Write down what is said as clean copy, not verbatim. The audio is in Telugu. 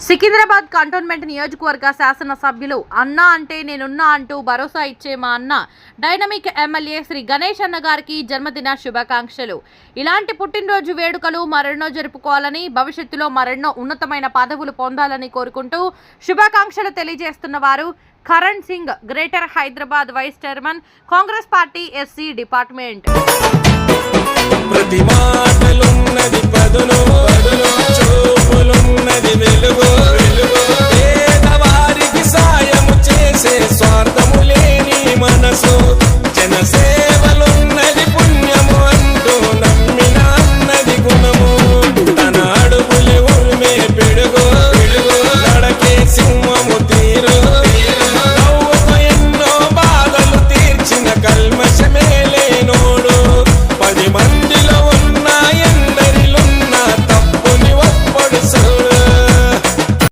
సికింద్రాబాద్ కంటోన్మెంట్ నియోజకవర్గ శాసనసభ్యులు అన్నా అంటే నేనున్నా అంటూ భరోసా ఇచ్చే మా అన్న డైనమిక్ ఎమ్మెల్యే శ్రీ గణేష్ అన్న గారికి జన్మదిన శుభాకాంక్షలు. ఇలాంటి పుట్టినరోజు వేడుకలు మరెన్నో జరుపుకోవాలని, భవిష్యత్తులో మరెన్నో ఉన్నతమైన పదవులు పొందాలని కోరుకుంటూ శుభాకాంక్షలు తెలియజేస్తున్న వారు Karan Singh, greater Hyderabad vice chairman, Congress party SC department. ప్రతి మాటలున్నది పదును, చూపులున్నది వెలుగు.